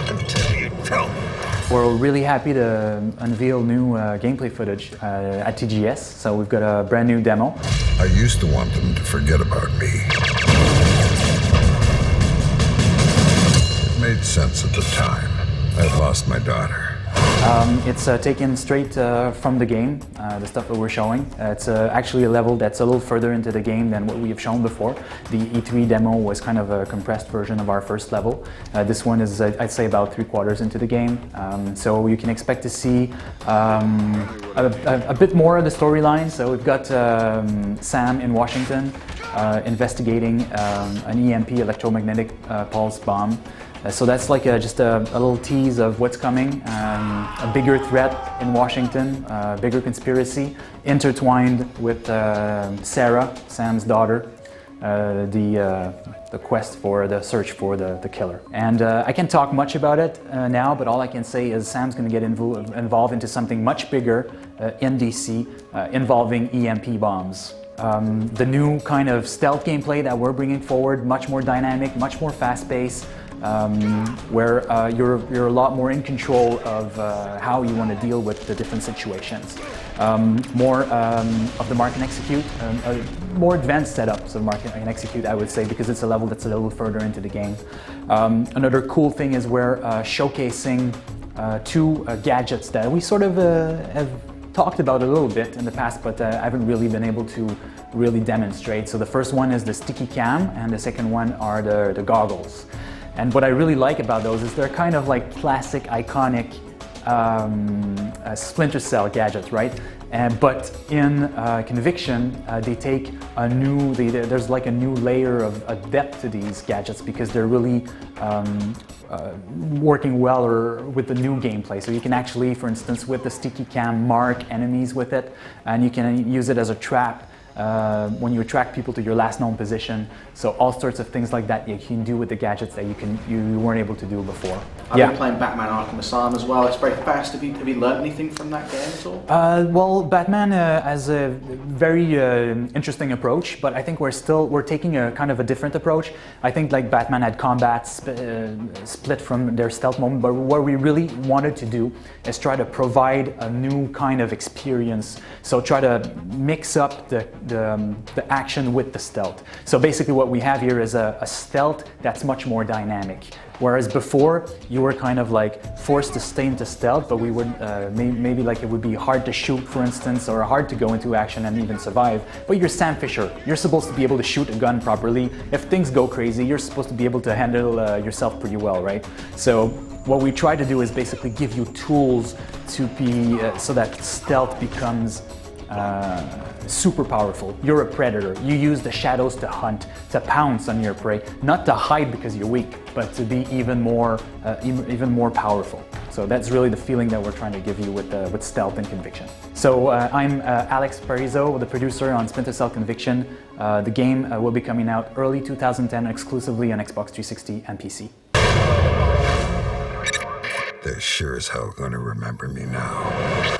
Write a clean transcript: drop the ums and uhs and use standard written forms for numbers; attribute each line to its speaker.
Speaker 1: until you tell me.
Speaker 2: We're really happy to unveil new gameplay footage at TGS, so we've got a brand new demo.
Speaker 1: I used to want them to forget about me. It made sense at the time. I'd lost my daughter.
Speaker 2: It's taken straight from the game, the stuff that we're showing. It's actually a level that's a little further into the game than what we have shown before. The E3 demo was kind of a compressed version of our first level. This one is, I'd say, about 3/4 into the game. So you can expect to see a bit more of the storyline. So we've got Sam in Washington investigating an EMP, electromagnetic pulse bomb. So that's like just a little tease of what's coming. A bigger threat in Washington, a bigger conspiracy, intertwined with Sarah, Sam's daughter, the quest for the search for the killer. And I can't talk much about it now, but all I can say is Sam's going to get involved into something much bigger in DC involving EMP bombs. The new kind of stealth gameplay that we're bringing forward, much more dynamic, much more fast-paced, where you're a lot more in control of how you want to deal with the different situations. More of the mark and execute, more advanced setups of mark and execute, I would say, because it's a level that's a little further into the game. Another cool thing is we're showcasing two gadgets that we sort of have talked about a little bit in the past, but I haven't really been able to really demonstrate. So the first one is the sticky cam, and the second one are the goggles. And what I really like about those is they're kind of like classic, iconic Splinter Cell gadgets, right? But in Conviction, they take a new, there's like a new layer of depth to these gadgets because they're really working well with the new gameplay. So you can actually, for instance, with the sticky cam, mark enemies with it, and you can use it as a trap when you attract people to your last known position. So all sorts of things like that you can do with the gadgets that you weren't able to do before.
Speaker 3: I've been playing Batman Arkham Asylum as well. It's very fast. Have you learned anything from that game at all?
Speaker 2: Well, Batman has a very interesting approach, but I think we're taking a kind of a different approach. I think like Batman had combat split from their stealth moment, but what we really wanted to do is try to provide a new kind of experience. So try to mix up the action with the stealth. So basically what we have here is a stealth that's much more dynamic. Whereas before, you were kind of like forced to stay into stealth, but we would maybe like it would be hard to shoot, for instance, or hard to go into action and even survive. But you're Sam Fisher. You're supposed to be able to shoot a gun properly. If things go crazy, you're supposed to be able to handle yourself pretty well, right? So what we try to do is basically give you tools to be so that stealth becomes super powerful. You're a predator. You use the shadows to hunt, to pounce on your prey, not to hide because you're weak, but to be even more powerful. So that's really the feeling that we're trying to give you with stealth and Conviction. So I'm Alex Parizo, the producer on Splinter Cell Conviction. The game will be coming out early 2010 exclusively on Xbox 360 and PC.
Speaker 1: They're sure as hell gonna remember me now.